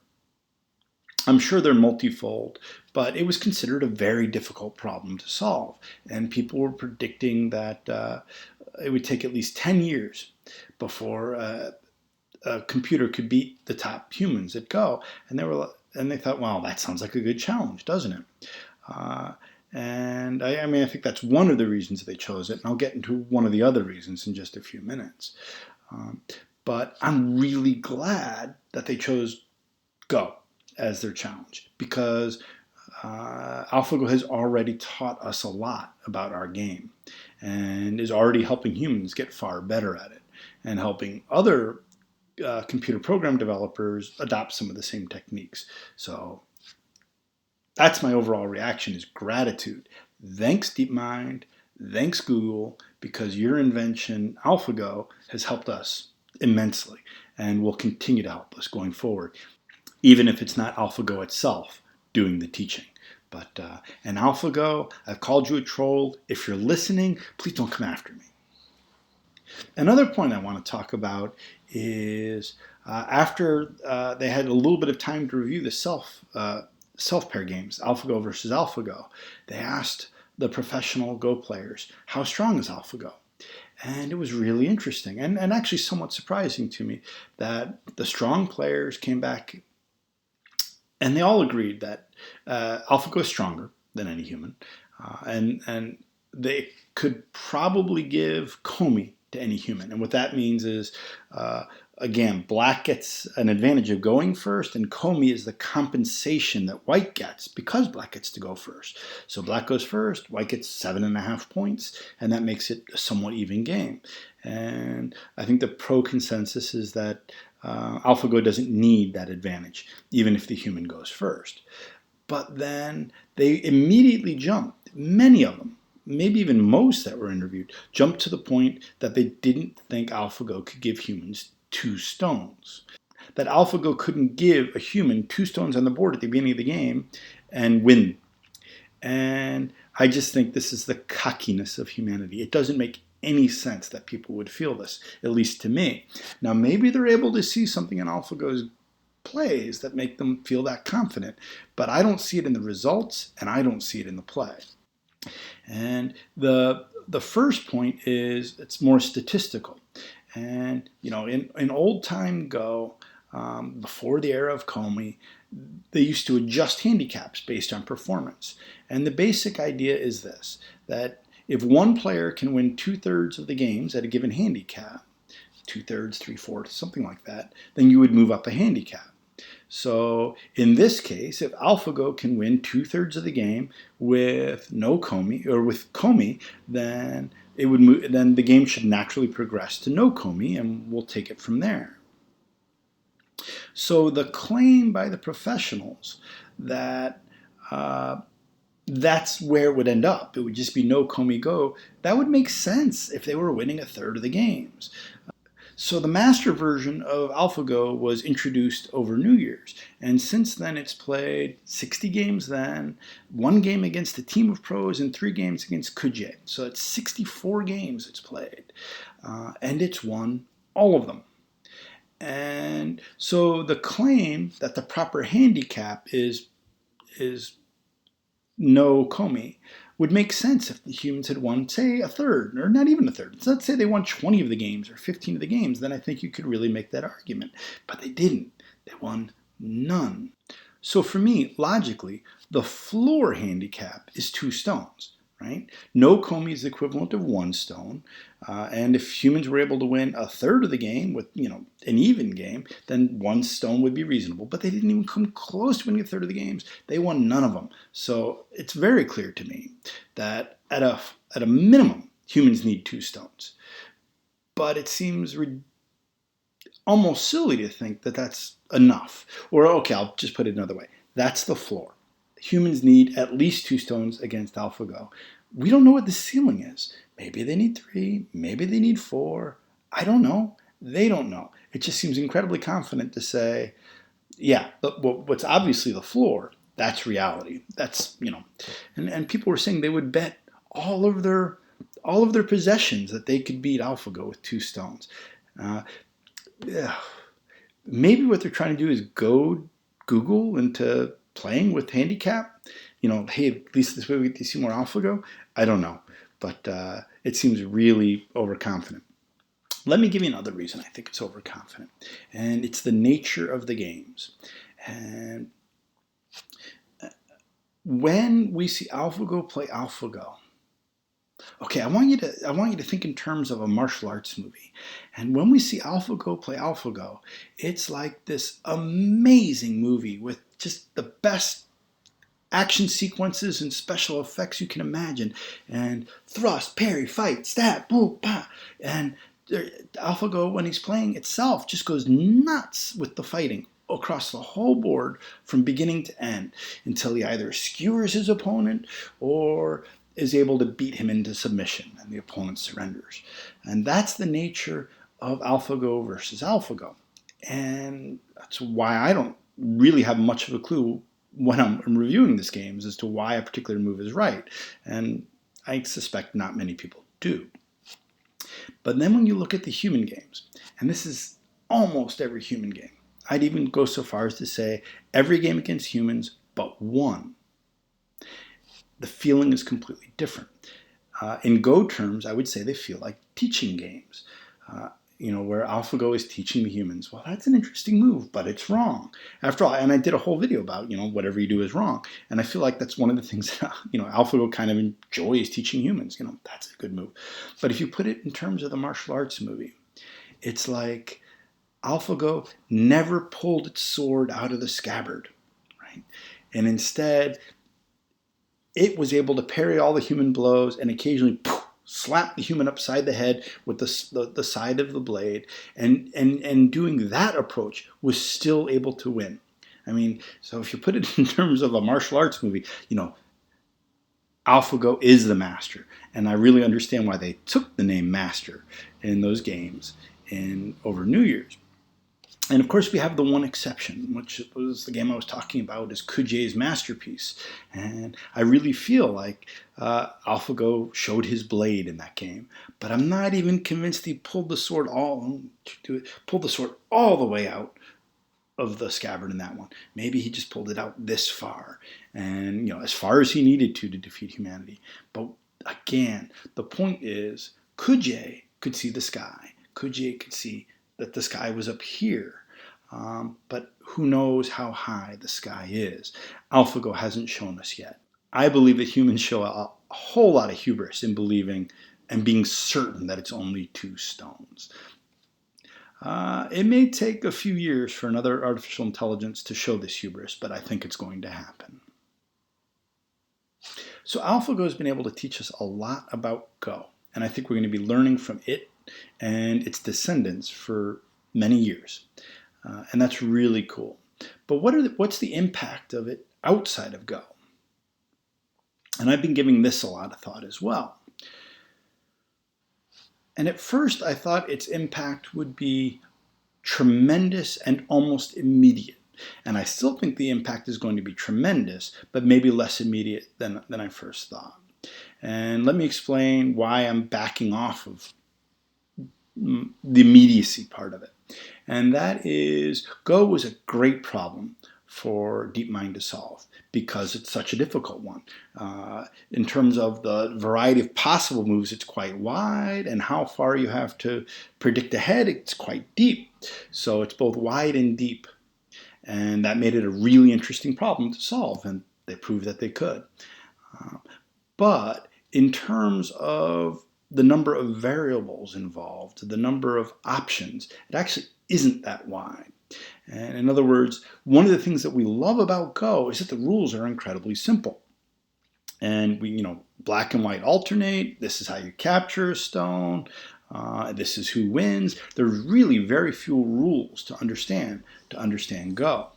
I'm sure they're multifold, but it was considered a very difficult problem to solve. And people were predicting that it would take at least 10 years before a computer could beat the top humans at Go. And they thought, well, that sounds like a good challenge, doesn't it? And I think that's one of the reasons they chose it. And I'll get into one of the other reasons in just a few minutes. But I'm really glad that they chose Go as their challenge, because AlphaGo has already taught us a lot about our game and is already helping humans get far better at it and helping other computer program developers adopt some of the same techniques. So that's my overall reaction, is gratitude. Thanks DeepMind, thanks Google, because your invention, AlphaGo, has helped us immensely and will continue to help us going forward, even if it's not AlphaGo itself doing the teaching. But and AlphaGo, I've called you a troll. If you're listening, please don't come after me. Another point I want to talk about is after they had a little bit of time to review the self-pair games, AlphaGo versus AlphaGo, they asked the professional Go players, how strong is AlphaGo? And it was really interesting and actually somewhat surprising to me that the strong players came back and they all agreed that AlphaGo is stronger than any human, and they could probably give Comey to any human. And what that means is, again, black gets an advantage of going first, and Comey is the compensation that white gets because black gets to go first. So black goes first, white gets 7.5 points, and that makes it a somewhat even game. And I think the pro consensus is that AlphaGo doesn't need that advantage, even if the human goes first. But then they immediately jumped, many of them, maybe even most that were interviewed, jumped to the point that they didn't think AlphaGo could give humans 2 stones. That AlphaGo couldn't give a human 2 stones on the board at the beginning of the game and win. And I just think this is the cockiness of humanity. It doesn't make any sense that people would feel this, at least to me. Now, maybe they're able to see something in AlphaGo's plays that make them feel that confident, but I don't see it in the results, and I don't see it in the play. And the first point is it's more statistical. And in old time Go, before the era of Comey, they used to adjust handicaps based on performance. And the basic idea is this, that if one player can win 2/3 of the games at a given handicap, 2/3, 3/4, something like that, then you would move up a handicap. So in this case, if AlphaGo can win 2/3 of the game with no Comey, or with Comey, then it would move. Then the game should naturally progress to no Comey, and we'll take it from there. So the claim by the professionals that that's where it would end up, it would just be no Comey Go, that would make sense if they were winning 1/3 of the games. So the master version of AlphaGo was introduced over New Year's, and since then it's played 60 games then, 1 game against a team of pros and 3 games against Kujie. So it's 64 games it's played, and it's won all of them. And so the claim that the proper handicap is no Comey would make sense if the humans had won, say, a third, or not even a third. Let's say they won 20 of the games or 15 of the games, then I think you could really make that argument. But they didn't. They won none. So for me, logically, the floor handicap is 2 stones, right? No Comey is the equivalent of 1 stone. And if humans were able to win a third of the game with, an even game, then 1 stone would be reasonable. But they didn't even come close to winning a third of the games. They won none of them. So it's very clear to me that at a minimum, humans need 2 stones. But it seems almost silly to think that that's enough. Or, okay, I'll just put it another way. That's the floor. Humans need at least 2 stones against AlphaGo. We don't know what the ceiling is. Maybe they need 3, maybe they need 4. I don't know. They don't know. It just seems incredibly confident to say, yeah, what's obviously the floor, that's reality. That's, and people were saying they would bet all of their possessions that they could beat AlphaGo with 2 stones. Yeah. Maybe what they're trying to do is goad Google into playing with handicap. Hey, at least this way we get to see more AlphaGo. I don't know, but it seems really overconfident. Let me give you another reason I think it's overconfident, and it's the nature of the games. And when we see AlphaGo play AlphaGo, okay, I want you to think in terms of a martial arts movie. And when we see AlphaGo play AlphaGo, it's like this amazing movie with just the best action sequences and special effects you can imagine. And thrust, parry, fight, stab, boom, pa. And AlphaGo, when he's playing itself, just goes nuts with the fighting across the whole board from beginning to end until he either skewers his opponent or is able to beat him into submission and the opponent surrenders. And that's the nature of AlphaGo versus AlphaGo. And that's why I don't really have much of a clue when I'm reviewing this game as to why a particular move is right. And I suspect not many people do. But then when you look at the human games, and this is almost every human game, I'd even go so far as to say every game against humans but one, the feeling is completely different. In Go terms, I would say they feel like teaching games. Where AlphaGo is teaching the humans, well, that's an interesting move, but it's wrong. After all, and I did a whole video about, whatever you do is wrong. And I feel like that's one of the things that, AlphaGo kind of enjoys teaching humans. That's a good move. But if you put it in terms of the martial arts movie, it's like AlphaGo never pulled its sword out of the scabbard, right? And instead, it was able to parry all the human blows and occasionally slap the human upside the head with the side of the blade, and doing that approach was still able to win. I mean, so if you put it in terms of a martial arts movie, AlphaGo is the master, and I really understand why they took the name Master in those games over New Year's. And of course, we have the one exception, which was the game I was talking about, is Kujei's masterpiece. And I really feel like AlphaGo showed his blade in that game, but I'm not even convinced he pulled the sword all the way out of the scabbard in that one. Maybe he just pulled it out this far, and as far as he needed to defeat humanity. But again, the point is, Kujei could see the sky. Kujei could see that the sky was up here. But who knows how high the sky is? AlphaGo hasn't shown us yet. I believe that humans show a whole lot of hubris in believing and being certain that it's only 2 stones. It may take a few years for another artificial intelligence to show this hubris, but I think it's going to happen. So AlphaGo has been able to teach us a lot about Go, and I think we're going to be learning from it and its descendants for many years. And that's really cool. But what's the impact of it outside of Go? And I've been giving this a lot of thought as well. And at first I thought its impact would be tremendous and almost immediate. And I still think the impact is going to be tremendous, but maybe less immediate than I first thought. And let me explain why I'm backing off of the immediacy part of it. And that is, Go was a great problem for DeepMind to solve because it's such a difficult one. In terms of the variety of possible moves, it's quite wide, and how far you have to predict ahead, it's quite deep. So it's both wide and deep. And that made it a really interesting problem to solve, and they proved that they could. But in terms of the number of variables involved, the number of options, it actually isn't that wide. And in other words, one of the things that we love about Go is that the rules are incredibly simple. And black and white alternate. This is how you capture a stone. This is who wins. There's really very few rules to understand Go.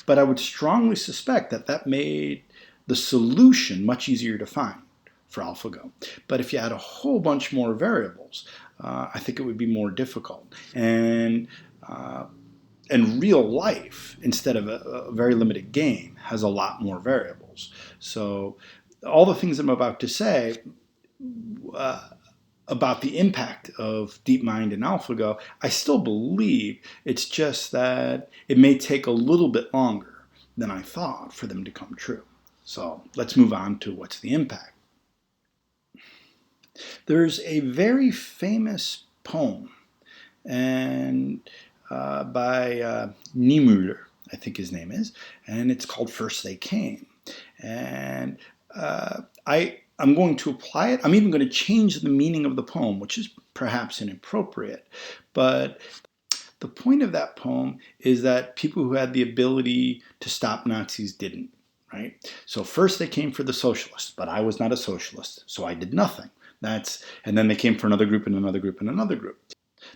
But I would strongly suspect that that made the solution much easier to find for AlphaGo. But if you had a whole bunch more variables, I think it would be more difficult. And real life, instead of a very limited game, has a lot more variables. So all the things I'm about to say about the impact of DeepMind and AlphaGo, I still believe. It's just that it may take a little bit longer than I thought for them to come true. So let's move on to what's the impact. There's a very famous poem and by Niemöller, I think his name is, and it's called First They Came. And I'm going to apply it. I'm even going to change the meaning of the poem, which is perhaps inappropriate. But the point of that poem is that people who had the ability to stop Nazis didn't, right? So first they came for the socialists, but I was not a socialist, so I did nothing. And then they came for another group and another group and another group.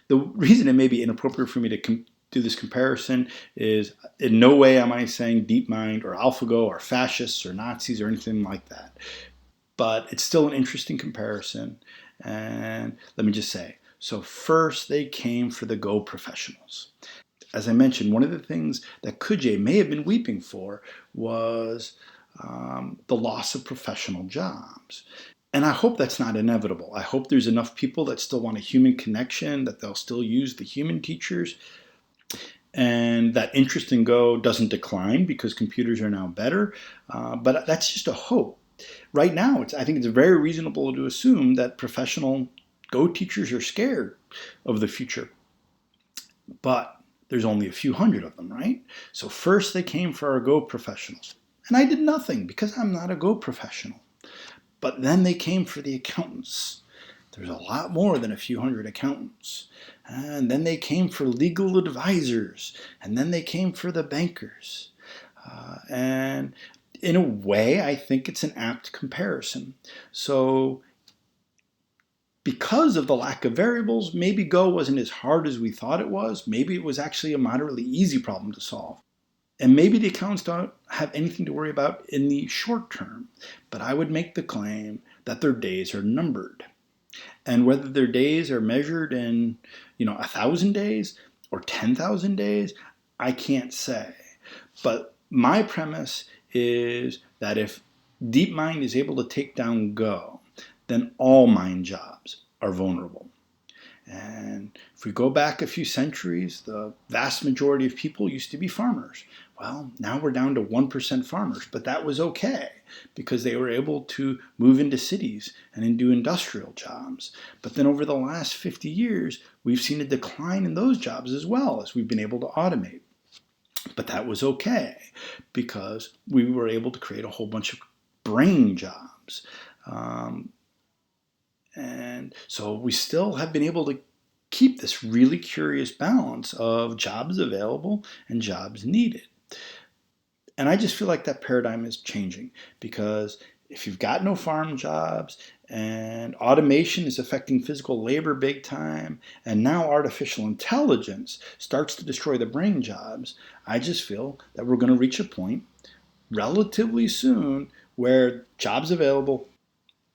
The reason it may be inappropriate for me to do this comparison is in no way am I saying DeepMind or AlphaGo are fascists or Nazis or anything like that. But it's still an interesting comparison. And let me just say, so first they came for the Go professionals. As I mentioned, one of the things that Kujay may have been weeping for was the loss of professional jobs. And I hope that's not inevitable. I hope there's enough people that still want a human connection, that they'll still use the human teachers, and that interest in Go doesn't decline because computers are now better. But that's just a hope. Right now, I think it's very reasonable to assume that professional Go teachers are scared of the future. But there's only a few hundred of them, right? So first they came for our Go professionals. And I did nothing because I'm not a Go professional. But then they came for the accountants. There's a lot more than a few hundred accountants. And then they came for legal advisors. And then they came for the bankers. And in a way, I think it's an apt comparison. So because of the lack of variables, maybe Go wasn't as hard as we thought it was. Maybe it was actually a moderately easy problem to solve. And maybe the accountants don't have anything to worry about in the short term. But I would make the claim that their days are numbered. And whether their days are measured in 1,000 days or 10,000 days, I can't say. But my premise is that if DeepMind is able to take down Go, then all mind jobs are vulnerable. And if we go back a few centuries, the vast majority of people used to be farmers. Well, now we're down to 1% farmers, but that was okay because they were able to move into cities and into industrial jobs. But then over the last 50 years, we've seen a decline in those jobs as well as we've been able to automate. But that was okay because we were able to create a whole bunch of brain jobs. And so we still have been able to keep this really curious balance of jobs available and jobs needed. And I just feel like that paradigm is changing because if you've got no farm jobs and automation is affecting physical labor big time, and now artificial intelligence starts to destroy the brain jobs, I just feel that we're going to reach a point relatively soon where jobs available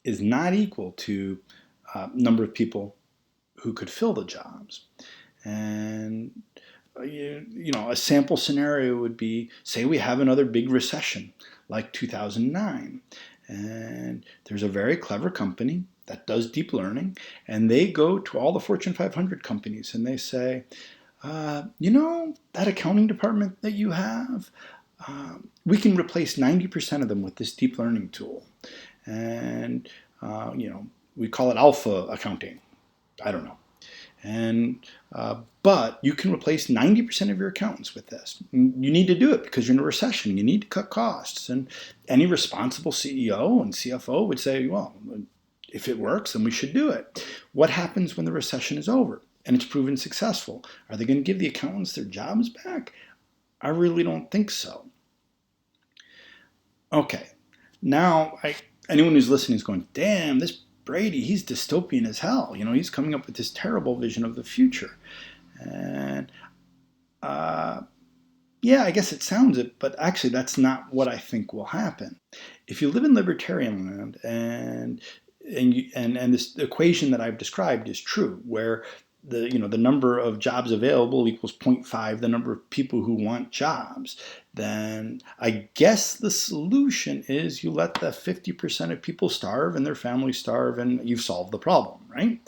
is not equal to number of people who could fill the jobs. And a sample scenario would be, say we have another big recession like 2009, and there's a very clever company that does deep learning, and they go to all the Fortune 500 companies and they say, that accounting department that you have, we can replace 90% of them with this deep learning tool. And, we call it alpha accounting. I don't know. And but you can replace 90% of your accountants with this. You need to do it because you're in a recession. You need to cut costs. And any responsible CEO and CFO would say, well, if it works, then we should do it. What happens when the recession is over and it's proven successful? Are they going to give the accountants their jobs back? I really don't think so. Okay, now anyone who's listening is going, damn, this Brady, he's dystopian as hell. He's coming up with this terrible vision of the future. And yeah, I guess it sounds it, but actually that's not what I think will happen. If you live in libertarian land and this equation that I've described is true, where the number of jobs available equals 0.5 the number of people who want jobs, then I guess the solution is you let the 50% of people starve and their families starve, and you've solved the problem, right?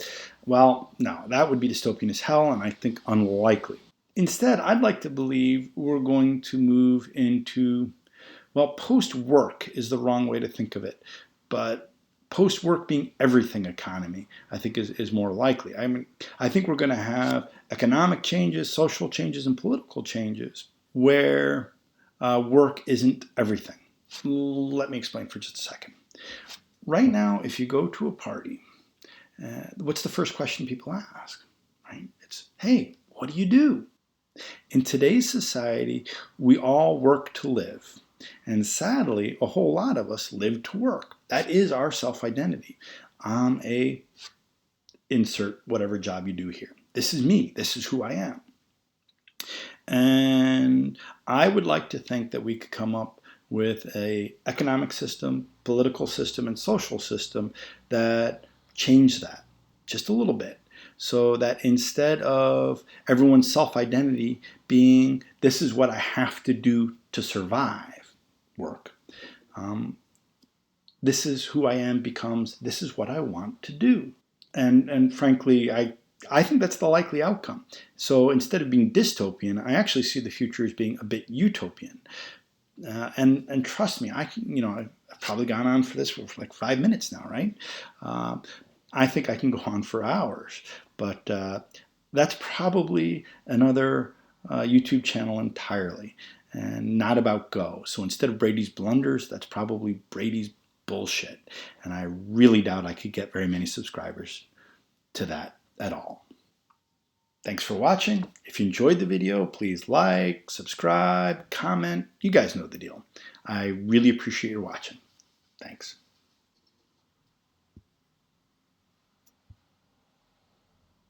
Well, no, that would be dystopian as hell, and I think unlikely. Instead, I'd like to believe we're going to move into, well, post-work is the wrong way to think of it, but post-work being everything economy, I think is more likely. I think we're going to have economic changes, social changes, and political changes where work isn't everything. Let me explain for just a second. Right now, if you go to a party, what's the first question people ask? Right? It's, hey, what do you do? In today's society, we all work to live. And sadly, a whole lot of us live to work. That is our self-identity. I'm a insert whatever job you do here. This is me. This is who I am. And I would like to think that we could come up with an economic system, political system, and social system that change that just a little bit. So that instead of everyone's self-identity being, this is what I have to do to survive, work, this is who I am becomes, this is what I want to do. And frankly, I think that's the likely outcome. So instead of being dystopian, I actually see the future as being a bit utopian. And trust me, I've probably gone on for this for like 5 minutes now, right? I think I can go on for hours, but that's probably another YouTube channel entirely, and not about Go. So instead of Brady's blunders, that's probably Brady's bullshit. And I really doubt I could get very many subscribers to that at all. Thanks for watching. If you enjoyed the video, please like, subscribe, comment. You guys know the deal. I really appreciate your watching. Thanks.